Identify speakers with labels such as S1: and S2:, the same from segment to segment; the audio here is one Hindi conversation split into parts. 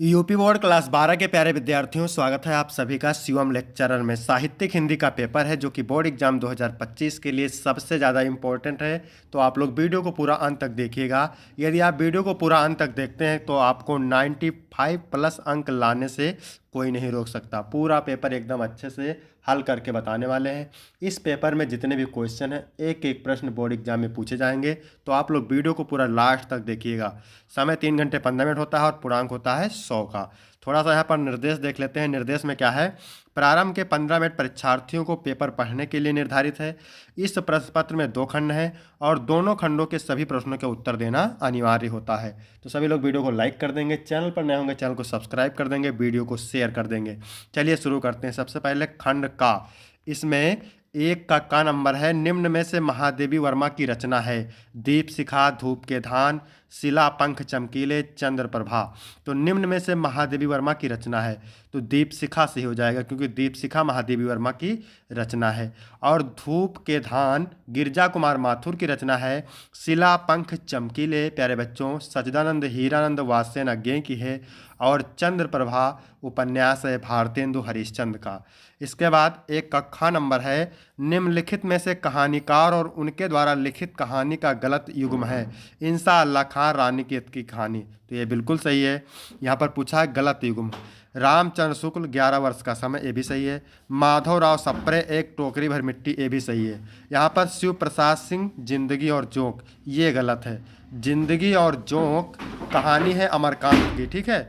S1: यूपी बोर्ड क्लास 12 के प्यारे विद्यार्थियों, स्वागत है आप सभी का शिवम लेक्चरर में। साहित्यिक हिंदी का पेपर है जो कि बोर्ड एग्जाम 2025 के लिए सबसे ज़्यादा इम्पोर्टेंट है। तो आप लोग वीडियो को पूरा अंत तक देखिएगा। यदि आप वीडियो को पूरा अंत तक देखते हैं तो आपको 95 प्लस अंक लाने से कोई नहीं रोक सकता। पूरा पेपर एकदम अच्छे से हल करके बताने वाले हैं। इस पेपर में जितने भी क्वेश्चन हैं एक एक प्रश्न बोर्ड एग्जाम में पूछे जाएंगे, तो आप लोग वीडियो को पूरा लास्ट तक देखिएगा। समय 3 घंटे 15 मिनट होता है और पूर्णांक होता है 100 का। थोड़ा सा यहाँ पर निर्देश देख लेते हैं। निर्देश में क्या है? प्रारंभ के 15 मिनट परीक्षार्थियों को पेपर पढ़ने के लिए निर्धारित है। इस प्रश्न पत्र में 2 खंड हैं और दोनों खंडों के सभी प्रश्नों के उत्तर देना अनिवार्य होता है। तो सभी लोग वीडियो को लाइक कर देंगे, चैनल पर नए होंगे चैनल को सब्सक्राइब कर देंगे, वीडियो को शेयर कर देंगे। चलिए शुरू करते हैं। सबसे पहले खंड का, इसमें 1 का नंबर है, निम्न में से महादेवी वर्मा की रचना है। दीप शिखा, धूप के धान, शिला पंख चमकीले, चंद्र प्रभा। तो निम्न में से महादेवी वर्मा की रचना है, तो दीप शिखा से हो जाएगा क्योंकि दीप शिखा महादेवी वर्मा की रचना है। और धूप के धान गिरजा कुमार माथुर की रचना है। शिला पंख चमकीले प्यारे बच्चों सच्चिदानंद हीरानंद वात्स्यन अज्ञे की है। और चंद्र प्रभा उपन्यास है भारतेंदु हरिश्चंद्र का। इसके बाद 1 कक्षा नंबर है, निम्नलिखित में से कहानीकार और उनके द्वारा लिखित कहानी का गलत युग्म है। इंशाअल्लाह खान रानी की कहानी, तो ये बिल्कुल सही है। यहाँ पर पूछा है गलत युग्म। रामचंद्र शुक्ल 11 वर्ष का समय, ये भी सही है। माधवराव सप्रे एक टोकरी भर मिट्टी, ये भी सही है। यहाँ पर शिव प्रसाद सिंह जिंदगी और जोंक, ये गलत है। जिंदगी और जोंक कहानी है अमरकांत की, ठीक है।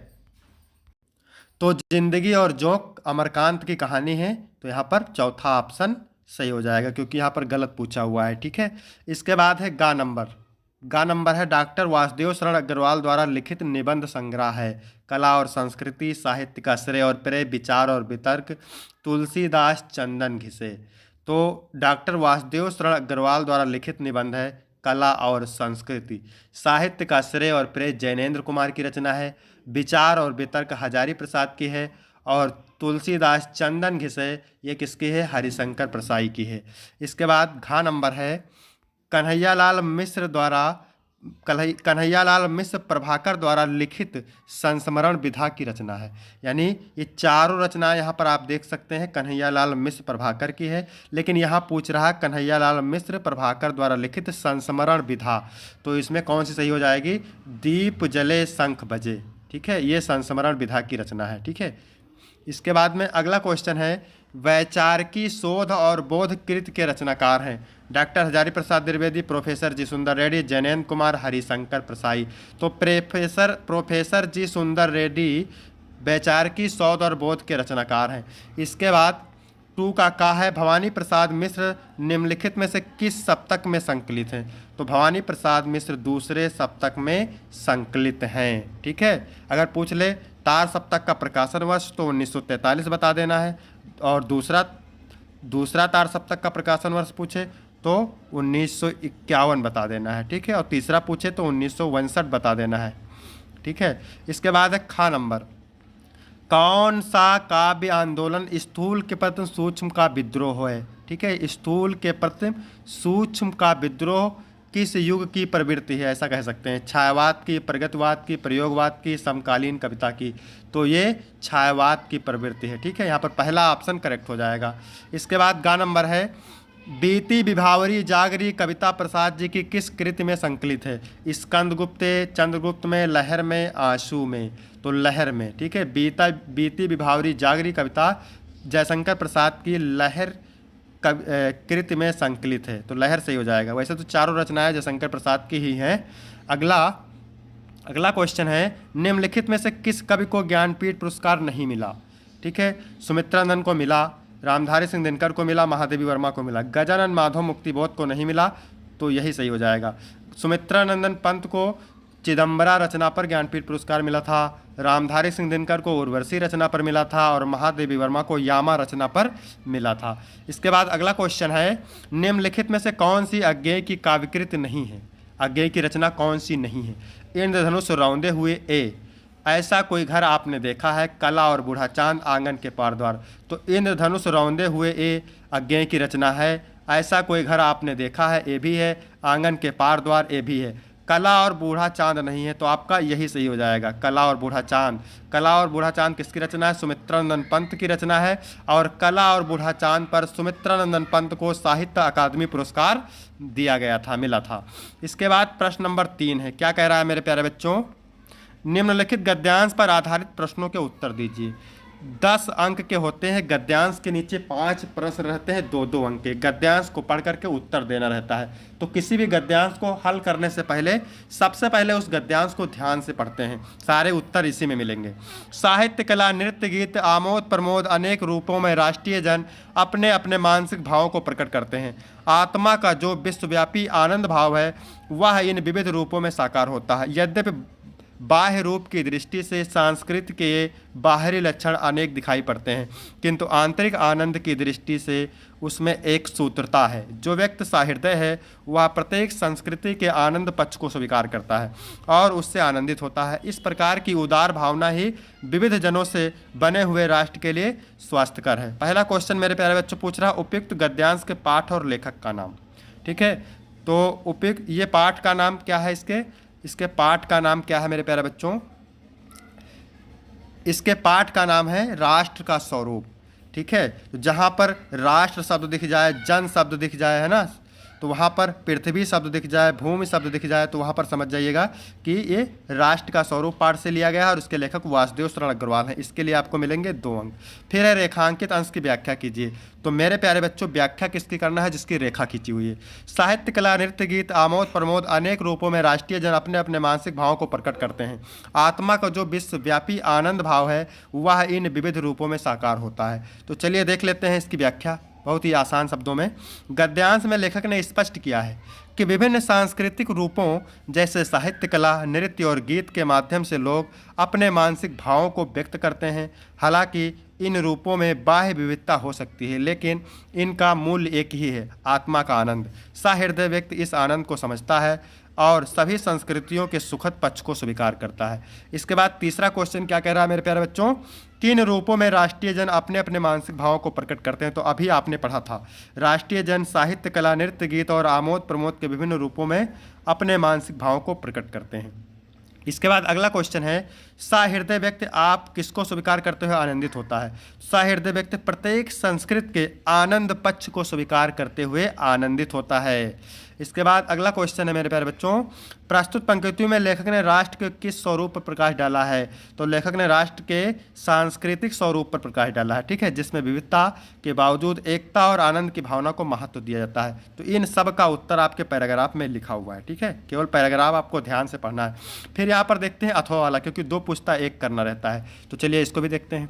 S1: तो जिंदगी और जोंक अमरकांत की कहानी है, तो यहाँ पर चौथा ऑप्शन सही हो जाएगा क्योंकि यहाँ पर गलत पूछा हुआ है, ठीक है। इसके बाद है गा नंबर। गा नंबर है, डॉक्टर वासुदेव शरण अग्रवाल द्वारा लिखित निबंध संग्रह है। कला और संस्कृति, साहित्य का श्रेय और प्रेय, विचार और वितर्क, तुलसीदास चंदन घिसे। तो डॉक्टर वासुदेव शरण अग्रवाल द्वारा लिखित निबंध है कला और संस्कृति। साहित्य का श्रेय और प्रेय जैनेन्द्र कुमार की रचना है। विचार और वितर्क हजारी प्रसाद की है। और तुलसीदास चंदन घिसे, ये किसकी है? हरिशंकर प्रसाई की है। इसके बाद घा नंबर है, कन्हैयालाल मिश्र द्वारा कन्हैयालाल मिश्र प्रभाकर द्वारा लिखित संस्मरण विधा की रचना है। यानी ये चारों रचनाएं यहाँ पर आप देख सकते हैं कन्हैयालाल मिश्र प्रभाकर की है, लेकिन यहाँ पूछ रहा है कन्हैयालाल मिश्र प्रभाकर द्वारा लिखित संस्मरण विधा, तो इसमें कौन सी सही हो जाएगी? दीप जले शंख बजे, ठीक है। ये संस्मरण विधा की रचना है, ठीक है। इसके बाद में अगला क्वेश्चन है, वैचारिकी शोध और बोध कृत के रचनाकार हैं। डॉक्टर हजारी प्रसाद द्विवेदी, प्रोफेसर जी सुंदर रेड्डी, जैनेन्द्र कुमार, हरिशंकर प्रसाई। तो प्रोफेसर जी सुंदर रेड्डी वैचारिकी शोध और बोध के रचनाकार हैं। इसके बाद 2 का है, भवानी प्रसाद मिश्र निम्नलिखित में से किस सप्तक में संकलित हैं? तो भवानी प्रसाद मिश्र दूसरे सप्तक में संकलित हैं, ठीक है। अगर पूछ ले तार सप्तक का प्रकाशन वर्ष तो 1943 बता देना है, और दूसरा तार सप्तक का प्रकाशन वर्ष पूछे तो 1951 बता देना है, ठीक है। और तीसरा पूछे तो 1962 बता देना है, ठीक है। इसके बाद है खा नंबर, कौन सा काव्य आंदोलन स्थूल के प्रति सूक्ष्म का विद्रोह है? ठीक है, स्थूल के प्रति सूक्ष्म का विद्रोह किस युग की प्रवृत्ति है? ऐसा कह सकते हैं। छायावाद की, प्रगतिवाद की, प्रयोगवाद की, समकालीन कविता की। तो ये छायावाद की प्रवृत्ति है, ठीक है। यहाँ पर पहला ऑप्शन करेक्ट हो जाएगा। इसके बाद गा नंबर है, बीती विभावरी जागरी कविता प्रसाद जी की किस कृति में संकलित है? स्कंदगुप्त, चंद्रगुप्त में, लहर में, आंसू में। तो लहर में, ठीक है। बीती विभावरी जागरी कविता जयशंकर प्रसाद की लहर कृति में संकलित है, तो लहर सही हो जाएगा। वैसे तो चारों रचनाएं जयशंकर प्रसाद की ही हैं। अगला क्वेश्चन है, निम्नलिखित में से किस कवि को ज्ञानपीठ पुरस्कार नहीं मिला? ठीक है, सुमित्रानंद को मिला, रामधारी सिंह दिनकर को मिला, महादेवी वर्मा को मिला। गजानन माधव मुक्तिबोध को नहीं मिला, तो यही सही हो जाएगा। सुमित्रानंदन पंत को चिदम्बरा रचना पर ज्ञानपीठ पुरस्कार मिला था, रामधारी सिंह दिनकर को उर्वशी रचना पर मिला था, और महादेवी वर्मा को यामा रचना पर मिला था। इसके बाद अगला क्वेश्चन है, निम्नलिखित में से कौन सी अज्ञेय की काव्यकृत नहीं है? अज्ञेय की रचना कौन सी नहीं है? इंद्रधनुष रौंदे हुए, ए। ऐसा कोई घर आपने देखा है, कला और बूढ़ा चांद, आंगन के पार द्वार। तो इंद्रधनुष रौंदे हुए, ए अज्ञेय की रचना है। ऐसा कोई घर आपने देखा है, ए भी है। आंगन के पार द्वार, ए भी है। कला और बूढ़ा चांद नहीं है, तो आपका यही सही हो जाएगा, कला और बूढ़ा चांद। कला और बूढ़ा चांद किसकी रचना है? सुमित्रानंदन पंत की रचना है। और कला और बूढ़ा चांद पर सुमित्रानंदन पंत को साहित्य अकादमी पुरस्कार दिया गया था, मिला था। इसके बाद प्रश्न नंबर 3 है, क्या कह रहा है मेरे प्यारे बच्चों? निम्नलिखित गद्यांश पर आधारित प्रश्नों के उत्तर दीजिए। 10 अंक के होते हैं गद्यांश के, नीचे 5 प्रश्न रहते हैं 2-2 अंक के। गद्यांश को पढ़ करके उत्तर देना रहता है। तो किसी भी गद्यांश को हल करने से पहले सबसे पहले उस गद्यांश को ध्यान से पढ़ते हैं, सारे उत्तर इसी में मिलेंगे। साहित्य, कला, नृत्य, गीत, आमोद प्रमोद अनेक रूपों में राष्ट्रीय जन अपने अपने मानसिक भावों को प्रकट करते हैं। आत्मा का जो विश्वव्यापी आनंद भाव है वह इन विविध रूपों में साकार होता है। यद्यपि बाह्य रूप की दृष्टि से संस्कृति के बाहरी लक्षण अनेक दिखाई पड़ते हैं, किंतु आंतरिक आनंद की दृष्टि से उसमें एक सूत्रता है। जो व्यक्ति सहृदय है वह प्रत्येक संस्कृति के आनंद पक्ष को स्वीकार करता है और उससे आनंदित होता है। इस प्रकार की उदार भावना ही विविध जनों से बने हुए राष्ट्र के लिए स्वास्थ्यकर है। पहला क्वेश्चन मेरे प्यारे बच्चों पूछ रहा, उपयुक्त गद्यांश के पाठ और लेखक का नाम। ठीक है, तो उपयुक्त ये पाठ का नाम क्या है? इसके पाठ का नाम क्या है मेरे प्यारे बच्चों? इसके पाठ का नाम है राष्ट्र का स्वरूप। ठीक है, तो जहाँ पर राष्ट्र शब्द दिख जाए, जन शब्द दिख जाए, है ना, तो वहाँ पर पृथ्वी शब्द दिख जाए, भूमि शब्द दिख जाए, तो वहाँ पर समझ जाइएगा कि ये राष्ट्र का स्वरूप पाठ से लिया गया है और इसके लेखक वासुदेव शरण अग्रवाल हैं। इसके लिए आपको मिलेंगे 2 अंक। फिर है रेखांकित अंश की व्याख्या कीजिए। तो मेरे प्यारे बच्चों व्याख्या किसकी करना है? जिसकी रेखा खींची हुई है। साहित्य, कला, नृत्य, गीत, आमोद प्रमोद अनेक रूपों में राष्ट्रीय जन अपने अपने मानसिक भावों को प्रकट करते हैं। आत्मा का जो विश्वव्यापी आनंद भाव है वह इन विविध रूपों में साकार होता है। तो चलिए देख लेते हैं इसकी व्याख्या बहुत ही आसान शब्दों में। गद्यांश में लेखक ने स्पष्ट किया है कि विभिन्न सांस्कृतिक रूपों जैसे साहित्य, कला, नृत्य और गीत के माध्यम से लोग अपने मानसिक भावों को व्यक्त करते हैं। हालांकि इन रूपों में बाह्य विविधता हो सकती है, लेकिन इनका मूल्य एक ही है, आत्मा का आनंद। सहृदय व्यक्ति इस आनंद को समझता है और सभी संस्कृतियों के सुखद पक्ष को स्वीकार करता है। इसके बाद तीसरा क्वेश्चन क्या कह रहा है मेरे प्यारे बच्चों? किन रूपों में राष्ट्रीय जन अपने अपने मानसिक भावों को प्रकट करते हैं? तो अभी आपने पढ़ा था, राष्ट्रीय जन साहित्य, कला, नृत्य, गीत और आमोद प्रमोद के विभिन्न रूपों में अपने मानसिक भावों को प्रकट करते हैं। इसके बाद अगला क्वेश्चन है, सहृदय व्यक्ति आप किसको स्वीकार करते हुए आनंदित होता है? सहृदय व्यक्ति प्रत्येक संस्कृत के आनंद पक्ष को स्वीकार करते हुए आनंदित होता है। इसके बाद अगला क्वेश्चन है मेरे प्यारे बच्चों, प्रस्तुत पंक्तियों में लेखक ने राष्ट्र के किस स्वरूप पर प्रकाश डाला है? तो लेखक ने राष्ट्र के सांस्कृतिक स्वरूप पर प्रकाश डाला है। ठीक है, जिसमें विविधता के बावजूद एकता और आनंद की भावना को महत्व दिया जाता है। तो इन सब का उत्तर आपके पैराग्राफ में लिखा हुआ है। ठीक है, केवल पैराग्राफ आपको ध्यान से पढ़ना है। फिर यहाँ पर देखते हैं अथवा वाला, क्योंकि 2 पूछता 1 करना रहता है। तो चलिए इसको भी देखते हैं।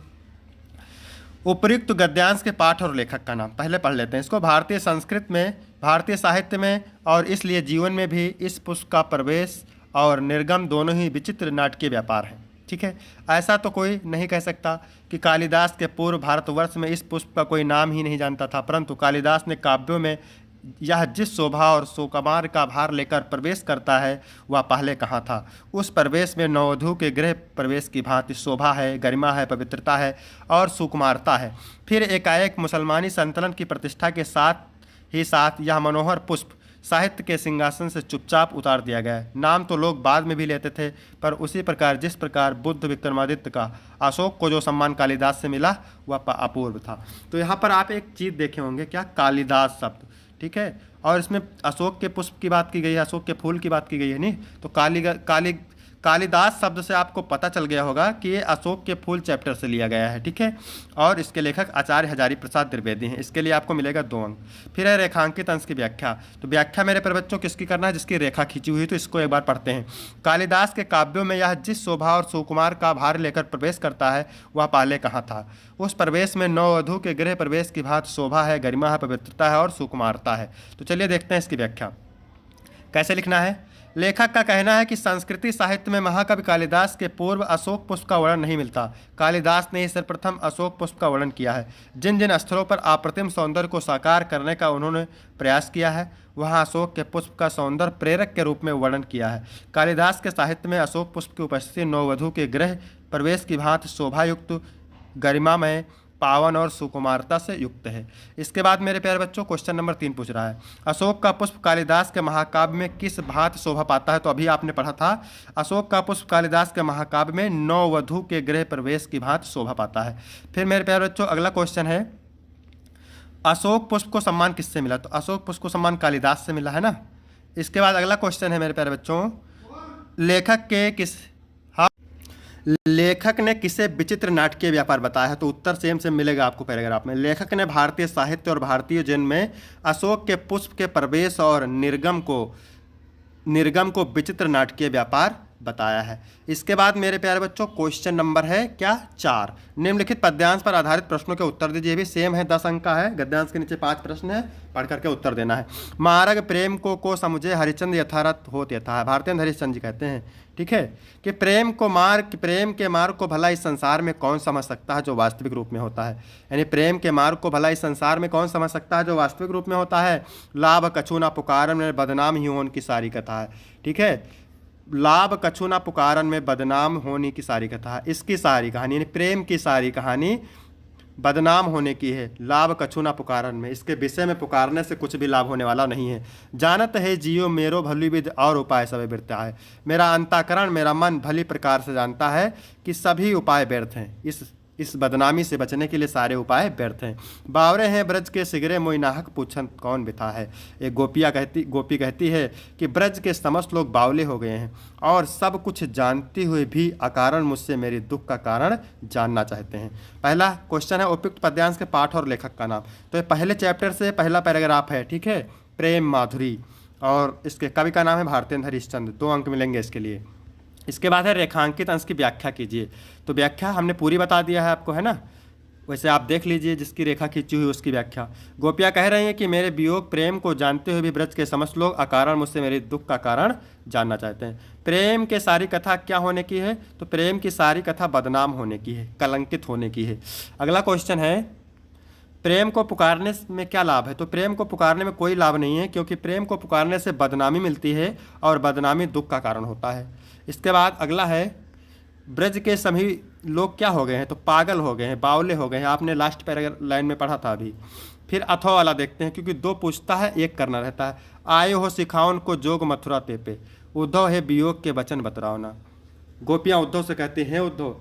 S1: उपयुक्त गद्यांश के पाठ और लेखक का नाम पहले पढ़ लेते हैं इसको। भारतीय संस्कृत में, भारतीय साहित्य में और इसलिए जीवन में भी इस पुष्प का प्रवेश और निर्गम दोनों ही विचित्र नाटकीय व्यापार हैं। ठीक है, ऐसा तो कोई नहीं कह सकता कि कालिदास के पूर्व भारतवर्ष में इस पुष्प का कोई नाम ही नहीं जानता था, परंतु कालिदास ने काव्यों में यह जिस शोभा और सुकुमार का भार लेकर प्रवेश करता है वह पहले कहाँ था। उस प्रवेश में नववधू के गृह प्रवेश की भांति शोभा है, गरिमा है, पवित्रता है और सुकुमारता है। फिर एकाएक मुसलमानी संतलन की प्रतिष्ठा के साथ ही साथ यह मनोहर पुष्प साहित्य के सिंहासन से चुपचाप उतार दिया गया। नाम तो लोग बाद में भी लेते थे, पर उसी प्रकार जिस प्रकार बुद्ध विक्रमादित्य का अशोक को जो सम्मान कालिदास से मिला वह अपूर्व था। तो यहाँ पर आप एक चीज़ देखे होंगे, क्या? कालिदास शब्द। ठीक है, और इसमें अशोक के पुष्प की बात की गई है, अशोक के फूल की बात की गई है, नहीं तो कालिदास शब्द से आपको पता चल गया होगा कि ये अशोक के फूल चैप्टर से लिया गया है। ठीक है, और इसके लेखक आचार्य हजारी प्रसाद द्विवेदी हैं। इसके लिए आपको मिलेगा 2 अंक। फिर है रेखांकित अंश की व्याख्या। तो व्याख्या मेरे पर बच्चों किसकी करना है? जिसकी रेखा खींची हुई, तो इसको एक बार पढ़ते हैं। कालिदास के काव्यों में यह जिस शोभा और सुकुमार का भार लेकर प्रवेश करता है वह पहले कहाँ था। उस प्रवेश में नववधू के गृह प्रवेश की भांति शोभा है, गरिमा है, पवित्रता है और सुकुमारता है। तो चलिए देखते हैं इसकी व्याख्या कैसे लिखना है। लेखक का कहना है कि संस्कृति साहित्य में महाकवि कालिदास के पूर्व अशोक पुष्प का वर्णन नहीं मिलता। कालिदास ने ही सर्वप्रथम अशोक पुष्प का वर्णन किया है। जिन जिन स्थलों पर अप्रतिम सौंदर्य को साकार करने का उन्होंने प्रयास किया है वहाँ अशोक के पुष्प का सौंदर्य प्रेरक के रूप में वर्णन किया है। कालिदास के साहित्य में अशोक पुष्प की उपस्थिति नववधू के गृह प्रवेश की भांति शोभायुक्त, गरिमामय, पावन और सुकुमारता से युक्त है। इसके बाद मेरे प्यारे बच्चों क्वेश्चन नंबर 3 पूछ रहा है, अशोक का पुष्प कालिदास के महाकाव्य में किस भांति शोभा पाता है। तो अभी आपने पढ़ा था, अशोक का पुष्प कालिदास के महाकाव्य में नववधू के गृह प्रवेश की भांति शोभा पाता है। फिर मेरे प्यारे बच्चों अगला क्वेश्चन है, अशोक पुष्प को सम्मान किससे मिला। तो अशोक पुष्प को सम्मान कालिदास से मिला है ना। इसके बाद अगला क्वेश्चन है मेरे प्यारे बच्चों, लेखक ने किसे विचित्र नाटकीय व्यापार बताया है। तो उत्तर सेम सेम मिलेगा आपको पैराग्राफ में। लेखक ने भारतीय साहित्य और भारतीय जन में अशोक के पुष्प के प्रवेश और निर्गम को विचित्र नाटकीय व्यापार बताया है। इसके बाद मेरे प्यारे बच्चों क्वेश्चन नंबर है क्या 4, निम्नलिखित पद्यांश पर आधारित प्रश्नों के उत्तर दीजिए। भी सेम है, 10 अंक का है। गद्यांश के नीचे 5 प्रश्न है, पढ़ करके उत्तर देना है। मार्ग प्रेम को समझे हरिश्चंद्र यथारथ होत यथा है। भारतेंद्र हरिश्चंद्र जी कहते हैं, ठीक है, कि प्रेम के मार्ग को भला इस संसार में कौन समझ सकता है जो वास्तविक रूप में होता है। यानी प्रेम के मार्ग को भला इस संसार में कौन समझ सकता है जो वास्तविक रूप में होता है। लाभ कछु ना पुकारन में बदनाम ही होने की सारी कथा है, ठीक है। लाभ कछु ना पुकारन में बदनाम होने की सारी कथा है। इसकी सारी कहानी यानी प्रेम की सारी कहानी बदनाम होने की है। लाभ कछु ना पुकारन में, इसके विषय में पुकारने से कुछ भी लाभ होने वाला नहीं है। जानत है जियो मेरो भली विध और उपाय सब व्यर्थ है। मेरा अंतःकरण, मेरा मन भली प्रकार से जानता है कि सभी उपाय व्यर्थ हैं। इस बदनामी से बचने के लिए सारे उपाय व्यर्थ हैं। बावरे हैं ब्रज के सिगरे मोई नाहक पूछन कौन बिथा है। एक गोपी कहती है कि ब्रज के समस्त लोग बावले हो गए हैं और सब कुछ जानते हुए भी अकारण मुझसे मेरे दुख का कारण जानना चाहते हैं। पहला क्वेश्चन है उपयुक्त पद्यांश के पाठ और लेखक का नाम। तो ये पहले चैप्टर से पहला पैराग्राफ है, ठीक है, प्रेम माधुरी, और इसके कवि का नाम है भारतेंद्र हरिश्चंद्र। 2 अंक मिलेंगे इसके लिए। इसके बाद है रेखांकित अंश की व्याख्या कीजिए। तो व्याख्या हमने पूरी बता दिया है आपको, है ना, वैसे आप देख लीजिए जिसकी रेखा खींची हुई उसकी व्याख्या। गोपियाँ कह रही हैं कि मेरे वियोग प्रेम को जानते हुए भी ब्रज के समस्त लोग अकारण मुझसे मेरे दुख का कारण जानना चाहते हैं। प्रेम के सारी कथा क्या होने की है। तो प्रेम की सारी कथा बदनाम होने की है, कलंकित होने की है। अगला क्वेश्चन है, प्रेम को पुकारने में क्या लाभ है। तो प्रेम को पुकारने में कोई लाभ नहीं है, क्योंकि प्रेम को पुकारने से बदनामी मिलती है और बदनामी दुख का कारण होता है। इसके बाद अगला है, ब्रज के सभी लोग क्या हो गए हैं। तो पागल हो गए हैं, बावले हो गए हैं। आपने लास्ट लाइन में पढ़ा था अभी। फिर अथवा वाला देखते हैं, क्योंकि 2 पूछता है 1 करना रहता है। आए हो सिखाओन को जोग मथुरा तेपे, उद्धव है वियोग के वचन बतराओ ना। गोपियाँ उद्धव से कहती हैं, उद्धव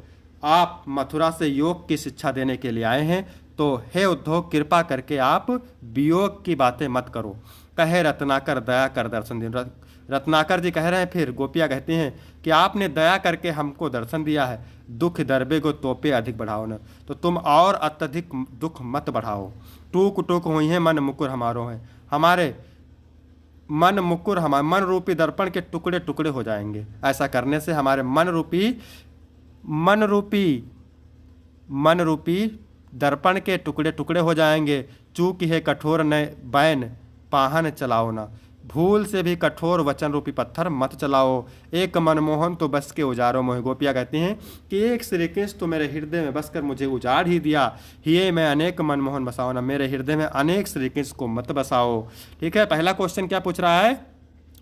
S1: आप मथुरा से योग की शिक्षा देने के लिए आए हैं, तो हे उद्धव कृपा करके आप वियोग की बातें मत करो। कहे रत्नाकर दया कर दर्शन दिन। रत्नाकर जी कह रहे हैं, फिर गोपियाँ कहती हैं कि आपने दया करके हमको दर्शन दिया है, दुख दरबे को तोपे अधिक बढ़ाओ न। तो तुम और अत्यधिक दुख मत बढ़ाओ। टूक टूक हुई है मन मुकुर हमारो है। हमारे मन मुकुर हमारे मन रूपी दर्पण के टुकड़े टुकड़े हो जाएंगे। ऐसा करने से हमारे मन रूपी दर्पण के टुकड़े टुकड़े हो जाएंगे। चूक है कठोर न बैन पाहन चलाओ ना। भूल से भी कठोर वचन रूपी पत्थर मत चलाओ। एक मनमोहन तो बस के उजारों मोह। गोपियाँ कहती हैं कि एक श्री कृष्ण तो मेरे हृदय में बसकर मुझे उजाड़ ही दिया, ये मैं अनेक मनमोहन बसाओ ना। मेरे हृदय में अनेक श्री कृष्ण को मत बसाओ, ठीक है। पहला क्वेश्चन क्या पूछ रहा है,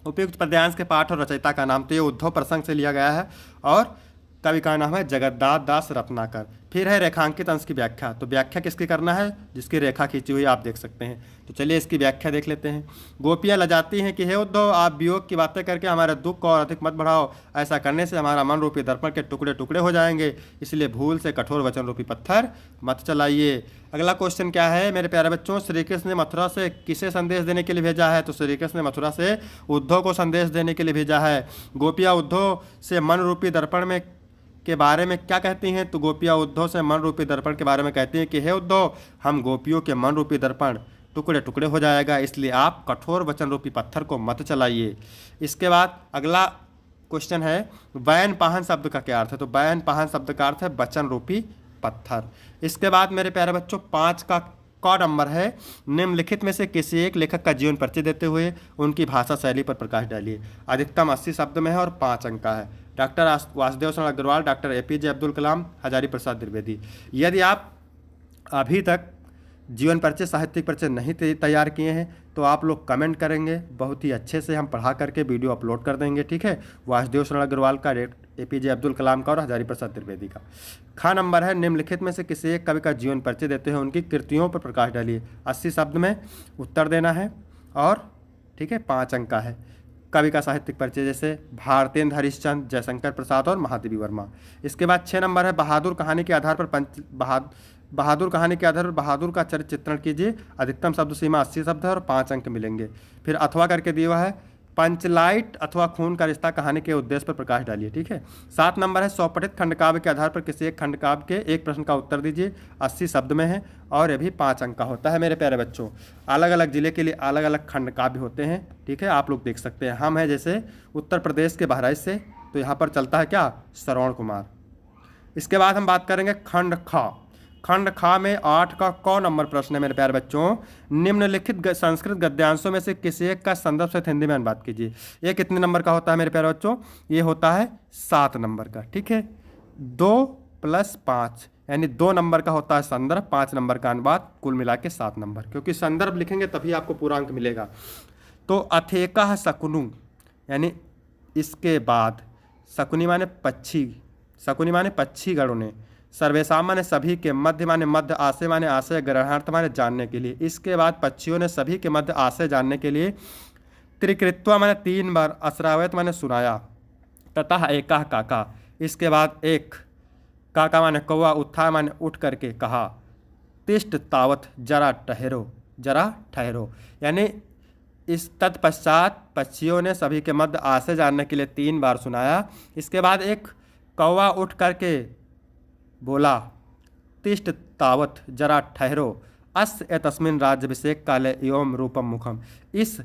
S1: उपयुक्त पद्यांश के पाठ और रचयिता का नाम। तो ये उद्धव प्रसंग से लिया गया है और कवि का नाम है जगन्नाथ दास रत्नाकर। फिर है रेखांकित अंश की व्याख्या। तो व्याख्या किसकी करना है, जिसकी रेखा खींची हुई आप देख सकते हैं। तो चलिए इसकी व्याख्या देख लेते हैं। गोपियाँ लजाती हैं कि हे उद्धव आप वियोग की बातें करके हमारे दुख को और अधिक मत बढ़ाओ। ऐसा करने से हमारा मन रूपी दर्पण के टुकड़े टुकड़े हो जाएंगे, इसलिए भूल से कठोर वचन रूपी पत्थर मत चलाइए। अगला क्वेश्चन क्या है मेरे प्यारे बच्चों, श्री कृष्ण ने मथुरा से किसे संदेश देने के लिए भेजा है। तो श्री कृष्ण ने मथुरा से उद्धव को संदेश देने के लिए भेजा है। गोपियाँ उद्धव से मन रूपी दर्पण में के बारे में क्या कहती हैं। तो गोपियाँ उद्धव से मन रूपी दर्पण के बारे में कहती हैं कि हे उद्धव हम गोपियों के मन रूपी दर्पण टुकड़े टुकड़े हो जाएगा, इसलिए आप कठोर वचन रूपी पत्थर को मत चलाइए। इसके बाद अगला क्वेश्चन है, बैन पाहन शब्द का क्या अर्थ है। तो बैन पाहन शब्द का अर्थ है वचन रूपी पत्थर। इसके बाद मेरे प्यारे बच्चों 5 का नंबर है, निम्नलिखित में से किसी एक लेखक का जीवन परिचय देते हुए उनकी भाषा शैली पर प्रकाश डालिए। अधिकतम 80 शब्द में है और 5 अंक का है। डॉक्टर वासुदेव शरण अग्रवाल, डॉक्टर APJ अब्दुल कलाम, हजारी प्रसाद द्विवेदी। यदि आप अभी तक जीवन परिचय साहित्यिक परिचय नहीं तैयार किए हैं तो तो आप लोग कमेंट करेंगे, बहुत ही अच्छे से हम पढ़ा करके वीडियो अपलोड कर देंगे। ठीक है, वासुदेव शरण अग्रवाल का, APJ अब्दुल कलाम का और हजारी प्रसाद त्रिवेदी का। खा नंबर है, निम्नलिखित में से किसी एक कवि का जीवन परिचय देते हुए उनकी कृतियों पर प्रकाश डालिए। 80 शब्द में उत्तर देना है और ठीक है 5 अंक का है। कवि का साहित्यिक परिचय जैसे भारतेंद्र हरिश्चंद्र, जयशंकर प्रसाद और महादेवी वर्मा। इसके बाद 6 नंबर है, बहादुर कहानी के आधार पर बहादुर कहानी के आधार पर बहादुर का चरित्र चित्रण कीजिए। अधिकतम शब्द सीमा 80 शब्द है और 5 अंक मिलेंगे। फिर अथवा करके दिया हुआ है, पंचलाइट अथवा खून का रिश्ता कहानी के उद्देश्य पर प्रकाश डालिए। ठीक है, 7 नंबर है, स्वपठित खंडकाव्य के आधार पर किसी एक खंडकाव्य के एक प्रश्न का उत्तर दीजिए। 80 शब्द में है और ये भी 5 अंक का होता है। मेरे प्यारे बच्चों, अलग अलग जिले के लिए अलग अलग खंडकाव्य होते हैं। ठीक है, आप लोग देख सकते हैं। हम हैं जैसे उत्तर प्रदेश के बहराइच से, तो यहाँ पर चलता है क्या, श्रवण कुमार। इसके बाद हम बात करेंगे खंड खा। खंड खा में 8 का क नंबर प्रश्न है मेरे प्यारे बच्चों। निम्नलिखित संस्कृत गद्यांशों में से किसी एक का संदर्भ सहित हिंदी में अनुवाद कीजिए। ये कितने नंबर का होता है मेरे प्यारे बच्चों, ये होता है 7 नंबर का। ठीक है, 2 + 5 यानी 2 नंबर का होता है संदर्भ, 5 नंबर का अनुवाद, कुल मिला के 7 नंबर, क्योंकि संदर्भ लिखेंगे तभी आपको पूरा अंक मिलेगा। तो अथेका शकुनु यानी इसके बाद, शकुनी माने पक्षी, शकुनी माने पक्षी गणों ने, सर्वेशा माने सभी के, मध्य माने मध्य, आशय माने आशय, ग्रहणार्थ माने जानने के लिए। इसके बाद पक्षियों ने सभी के मध्य आशय जानने के लिए। त्रिकृत्वा माने 3 बार, अश्रावयत माने सुनाया, तथा एका काका। इसके बाद एक काका माने कौवा, उत्था माने उठ करके कहा, तिष्ठ तावत जरा ठहरो, जरा ठहरो। यानी इस तत्पश्चात पक्षियों ने सभी के मध्य आशय जानने के लिए 3 बार सुनाया। इसके बाद एक कौवा उठ करके बोला, तिष्ठ तावत जरा ठहरो, अस्य एतस्मिन् राज्याभिषेक काले एवं रूपम मुखम। इस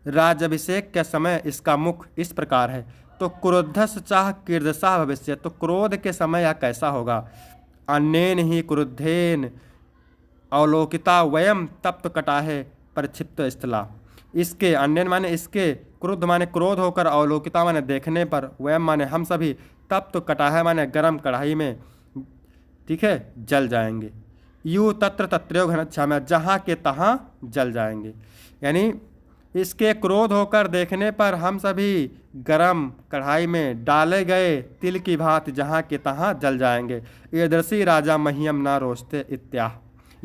S1: राज्याभिषेक के समय इसका मुख इस प्रकार है। तो क्रुद्धस चाह कीर्दसा भविष्य, तो क्रोध के समय यह कैसा होगा। अन्येन ही क्रुद्धेन अवलोकिता वयम तप्त कटाहे परिक्षिप्त स्थला। इसके, अन्यन माने इसके, क्रुद्ध माने क्रोध होकर, अवलोकिता माने देखने पर, वयम माने हम सभी, तप्त कटाहे माने गर्म कढ़ाई में, ठीक है, जल जाएंगे। यू तत्र तत्रयो घनच्छामः, जहाँ के तहाँ जल जाएंगे। यानी इसके क्रोध होकर देखने पर हम सभी गरम कढ़ाई में डाले गए तिल की भांति जहाँ के तहाँ जल जाएंगे। ईदृशी राजा मह्यम न रोचते इत्याह,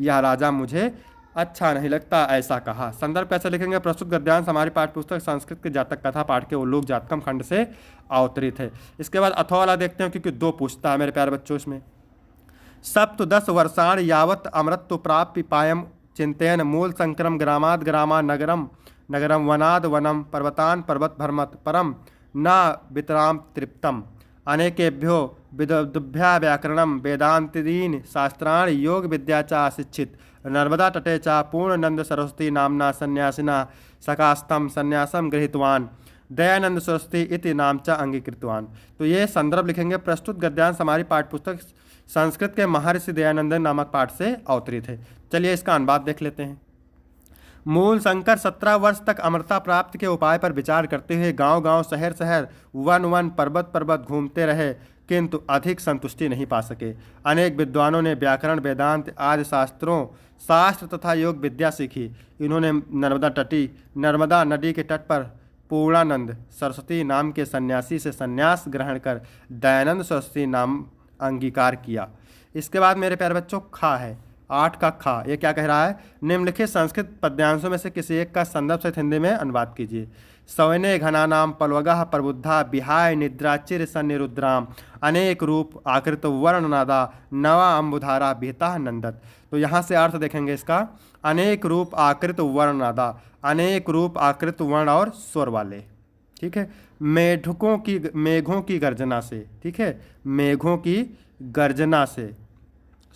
S1: यह राजा मुझे अच्छा नहीं लगता, ऐसा कहा। संदर्भ कैसे लिखेंगे। प्रस्तुत गद्यांश हमारी पाठ्यपुस्तक संस्कृत के जातक कथा पाठ के उल्लूक जातकम खंड से अवतरित है। इसके बाद अथवा वाला देखते हैं, क्योंकि 2 पूछता है मेरे प्यारे बच्चों इसमें। सप्तदश वर्षाण यावत् अमृतत्व प्राप्य पायम चिंतयन मूल संक्रम ग्रामाद ग्रामा नगरम नगरम वनाद वनम पर्वतान पर्वत भरमत परम न वितराम तृप्तम। अनेकेभ्यो विदुभ्या व्याकरणम वेदांतदीन शास्त्राण योग विद्या च अशिक्षित। नर्मदा तटे च पूर्णानंद सरस्वती नामना सन्यासिना सकास्थम सन्यासम गृहीतवान। दयानंद सरस्वती इति नाम च अंगीकृतवान। तो ये संदर्भ लिखेंगे। प्रस्तुत गद्यांश हमारी पाठ्यपुस्तक संस्कृत के महर्षि दयानंदन नामक पाठ से अवतरित है। चलिए इसका अनुवाद देख लेते हैं। मूल शंकर 17 वर्ष तक अमरता प्राप्त के उपाय पर विचार करते हुए गांव गांव शहर शहर वन वन पर्वत पर्वत घूमते रहे, किंतु अधिक संतुष्टि नहीं पा सके। अनेक विद्वानों ने व्याकरण वेदांत आदि शास्त्र तथा योग विद्या सीखी। इन्होंने नर्मदा नदी के तट पर पूर्णानंद सरस्वती नाम के सन्यासी से संन्यास ग्रहण कर दयानंद सरस्वती नाम अंगीकार किया। इसके बाद मेरे प्यारे बच्चों खा है, 8 का खा। ये क्या कह रहा है। निम्नलिखित संस्कृत पद्यांशों में से किसी एक का संदर्भ सहित हिंदी में अनुवाद कीजिए। सवने घनानाम पलवगः प्रबुद्धा विहाय निद्राचिर सन्निरुद्राम अनेक रूप आकृत वर्ण नादा नवा अम्बुधारा भीता नंदत। तो यहाँ से अर्थ देखेंगे इसका। अनेक रूप आकृत वर्ण नादा, अनेक रूप आकृत वर्ण और स्वर वाले, ठीक है। मेघों की गर्जना से, ठीक है, मेघों की गर्जना से।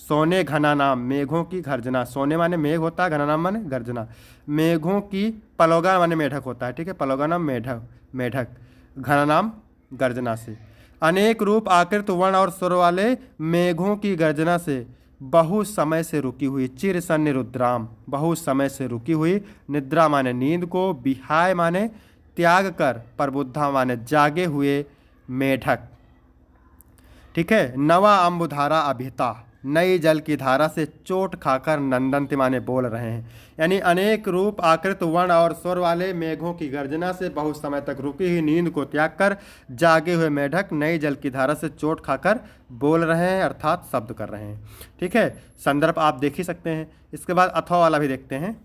S1: सोने घना नाम, मेघों की गर्जना। सोने माने मेघ होता है, घना नाम माने गर्जना। मेघों की, पलोगा माने मेढक होता है, ठीक है, पलोगा नाम मेढक, घना नाम गर्जना से। अनेक रूप आकृत वर्ण और स्वर वाले मेघों की गर्जना से बहुत समय से रुकी हुई, चिर सन्निरुद्राम, बहुत समय से रुकी हुई। निद्रा माने नींद को, विहाय माने त्याग कर, प्रबुद्धा माने जागे हुए मेढक, ठीक है। नवा अम्बुधारा अभिता, नई जल की धारा से चोट खाकर नंदनती माने बोल रहे हैं। यानी अनेक रूप आकृत वर्ण और स्वर वाले मेघों की गर्जना से बहुत समय तक रुकी हुई नींद को त्याग कर जागे हुए मेढक नई जल की धारा से चोट खाकर बोल रहे हैं, अर्थात शब्द कर रहे हैं। ठीक है, संदर्भ आप देख ही सकते हैं। इसके बाद अथवा वाला भी देखते हैं।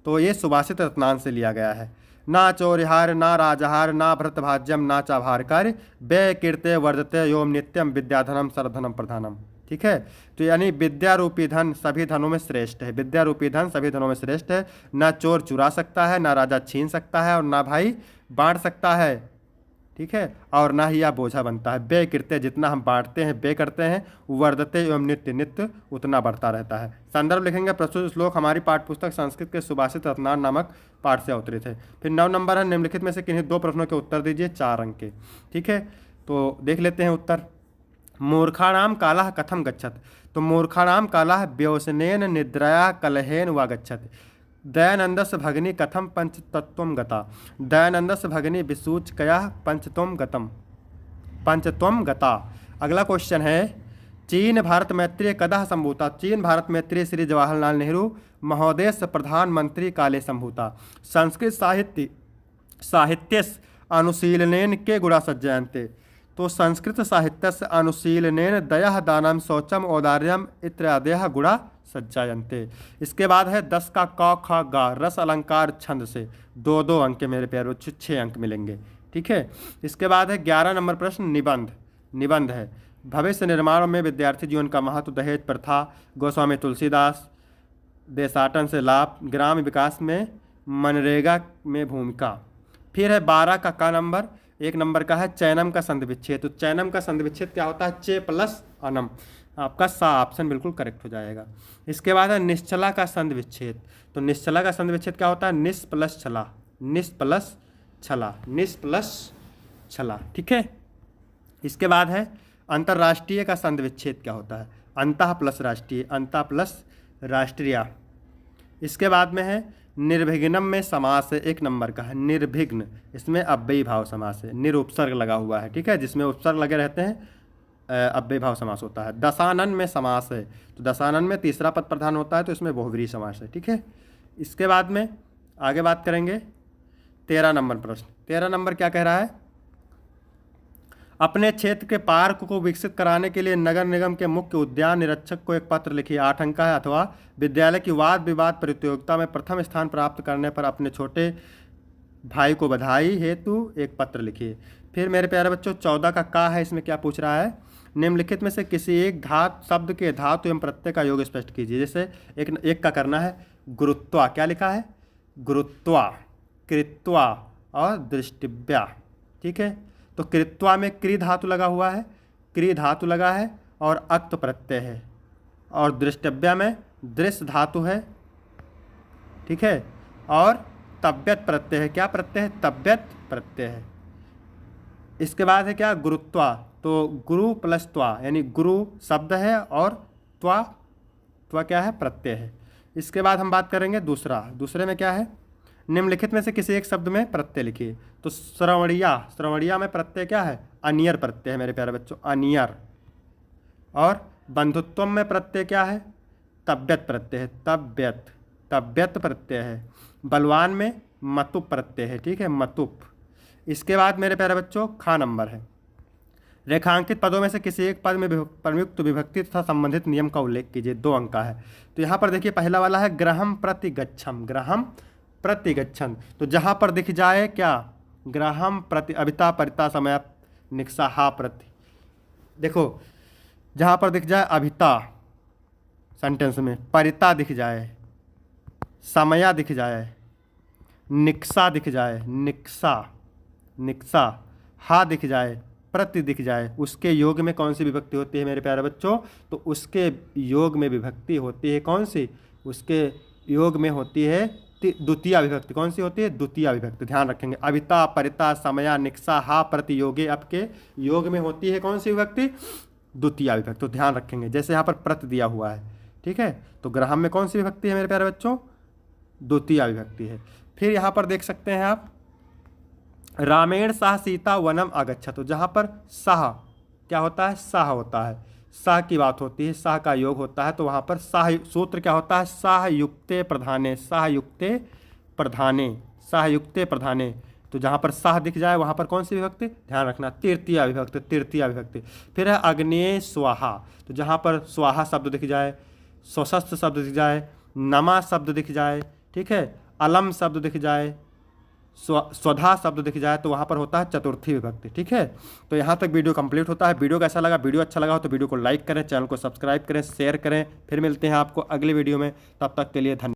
S1: तो ये सुभाषित रत्नांश से लिया गया है। ना चौरिहार ना राजहार ना भृतभाज्यम ना चाभारकार व्यय कीर्ते वर्धते योम नित्यम विद्याधनम सर्वधनम प्रधानम। ठीक है, तो यानी विद्या रूपी धन सभी धनों में श्रेष्ठ है। विद्या रूपी धन सभी धनों में श्रेष्ठ है। ना चोर चुरा सकता है, ना राजा छीन सकता है, और ना भाई बांट सकता है। ठीक है, और ना ही यह बोझा बनता है। व्यय कीर्ते, जितना हम बांटते हैं व्यय करते हैं, वर्धते एवं नित्य नित्य उतना बढ़ता रहता है। संदर्भ लिखेंगे प्रस्तुत श्लोक हमारी पाठ्यपुस्तक संस्कृत के सुभाषित रत्नान नामक पाठ से अवतरित है। फिर 9 नंबर है, निम्नलिखित में से किन्हीं 2 प्रश्नों के उत्तर दीजिए 4 अंक के। ठीक है, तो देख लेते हैं उत्तर। मूर्खाणाम कालः कथम गच्छत। तो मूर्खाणाम कालः व्यसनेन निद्रया कलहेन वा गच्छति। दयानंदस्य भगिनी कथम पंचतत्वम गता। दयानंदस्य भगिनी विसूचकया पंचत्वम गतम पंचत्वम गता। अगला क्वेश्चन है, चीन भारत मैत्रीय कदा संभूता। चीन भारत मैत्रीय श्री जवाहरलाल नेहरू महोदय प्रधानमंत्री काले संभूता। संस्कृत साहित्य अनुशीलनेन के गुणा सज्जयन्ते। तो संस्कृत साहित्य अनुशीलनेन दया दानम शौचम औदार्यम इत्यादयः गुणा सज्जायन्ते। इसके बाद है 10 का क ख ग रस अलंकार छंद से 2-2 अंक के मेरे प्यारे बच्चों, 6 अंक मिलेंगे। ठीक है, इसके बाद है 11 नंबर प्रश्न निबंध। निबंध है, भविष्य निर्माण में विद्यार्थी जीवन का महत्व, दहेज प्रथा, गोस्वामी तुलसीदास, देशाटन से लाभ, ग्राम विकास में मनरेगा में भूमिका। फिर है 12 का नंबर, 1 नंबर का है चैनम का संधि विच्छेद। तो चैनम का संधि विच्छेद क्या होता है, चे प्लस अनम। आपका सा ऑप्शन बिल्कुल करेक्ट हो जाएगा। इसके बाद है निश्चला का संधि विच्छेद। तो निश्चला का संधि विच्छेद क्या होता है, निस प्लस छला, निस प्लस छला, निस प्लस छला। ठीक है, इसके बाद है अंतर्राष्ट्रीय का संधि विच्छेद क्या होता है, अंतः प्लस राष्ट्रीय, अंतः प्लस राष्ट्रीय। इसके बाद में है निर्विघ्नम में समास है, 1 नंबर का है निर्विघ्न। इसमें अव्ययी भाव समास है, निरुपसर्ग लगा हुआ है। ठीक है, जिसमें उपसर्ग लगे रहते हैं अव्ययी भाव समास होता है। दशानन में समास है, तो दशानन में तीसरा पद प्रधान होता है, तो इसमें बहुव्रीहि समास है। ठीक है, इसके बाद में आगे बात करेंगे 13 नंबर प्रश्न। 13 नंबर क्या कह रहा है, अपने क्षेत्र के पार्क को विकसित कराने के लिए नगर निगम के मुख्य उद्यान निरीक्षक को एक पत्र लिखिए, 8 अंक का है। अथवा विद्यालय की वाद विवाद प्रतियोगिता में प्रथम स्थान प्राप्त करने पर अपने छोटे भाई को बधाई हेतु एक पत्र लिखिए। फिर मेरे प्यारे बच्चों 14 का है, इसमें क्या पूछ रहा है, निम्नलिखित में से किसी एक धातु शब्द के धातु एवं प्रत्यय का योग स्पष्ट कीजिए। जैसे एक का करना है गुरुत्वा, क्या लिखा है, गुरुत्वा, कृत्वा और दृष्टिव्या। ठीक है, तो कृत्वा में क्री धातु लगा हुआ है, क्री धातु लगा है और अक्त प्रत्यय है, और दृष्टव्या में दृश्य धातु है। ठीक है, और तव्यत प्रत्यय है, क्या प्रत्यय है, तव्यत प्रत्यय है। इसके बाद है क्या, गुरुत्वा, तो गुरु प्लस त्वा, यानी गुरु शब्द है और त्वा क्या है, प्रत्यय है। इसके बाद हम बात करेंगे दूसरे में क्या है, निम्नलिखित में से किसी एक शब्द में प्रत्यय लिखिए। तो श्रवणिया में प्रत्यय क्या है, अनियर प्रत्यय है मेरे प्यारे बच्चों, अनियर। और बंधुत्व में प्रत्यय क्या है, तव्यत प्रत्यय है, तव्यत प्रत्यय है। बलवान में मतुप प्रत्यय है। ठीक है, मतुप। इसके बाद मेरे प्यारे बच्चों खा नंबर है, रेखांकित पदों में से किसी एक पद में प्रयुक्त विभक्ति तथा संबंधित नियम का उल्लेख कीजिए। 2 अंक का है। तो यहाँ पर देखिए पहला वाला है ग्रहम प्रति गच्छम, ग्रहम प्रति गच्छन। तो जहाँ पर दिख जाए क्या, ग्रहम प्रति, अभिता परिता समय निक्सा हा प्रति, देखो जहाँ पर दिख जाए अभिता सेंटेंस में, परिता दिख जाए, समया दिख जाए, निक्सा दिख जाए, निक्सा, हा दिख जाए, प्रति दिख जाए, उसके योग में कौन सी विभक्ति होती है मेरे प्यारे बच्चों, तो उसके योग में विभक्ति होती है कौन सी, उसके योग में होती है द्वितीय विभक्ति। कौन सी होती है, द्वितीय विभक्ति। ध्यान रखेंगे, अभिता परिता समया निक्सा हा प्रति योगे, आपके योग में होती है कौन सी विभक्ति, द्वितीय विभक्ति। तो ध्यान रखेंगे, जैसे यहाँ पर प्रति दिया हुआ है। ठीक है, तो ग्रहम में कौन सी विभक्ति है मेरे प्यारे बच्चों, द्वितीय विभक्ति है। फिर यहाँ पर देख सकते हैं आप, रामेण सह सीता वनम आगच्छत। तो जहाँ पर सह क्या होता है, सह होता है, साह की बात होती है, साह का योग होता है, तो वहाँ पर साह सूत्र क्या होता है, साह युक्ते प्रधाने, साह युक्ते प्रधाने, साह युक्ते प्रधाने। तो जहाँ पर साह दिख जाए वहाँ पर कौन सी विभक्ति, ध्यान रखना तृतीया विभक्ति, तृतीया विभक्ति। फिर है अग्नेय स्वाहा, तो जहाँ पर स्वाहा शब्द दिख जाए, स्वशस्त्र शब्द दिख जाए, नमा शब्द दिख जाए, ठीक है, अलम शब्द दिख जाए, स्वधा शब्द दिख जाए, तो वहाँ पर होता है चतुर्थी विभक्ति, ठीक है। तो यहाँ तक वीडियो कंप्लीट होता है। वीडियो कैसा लगा, वीडियो अच्छा लगा हो तो वीडियो को लाइक करें, चैनल को सब्सक्राइब करें, शेयर करें। फिर मिलते हैं आपको अगले वीडियो में, तब तक के लिए धन्यवाद।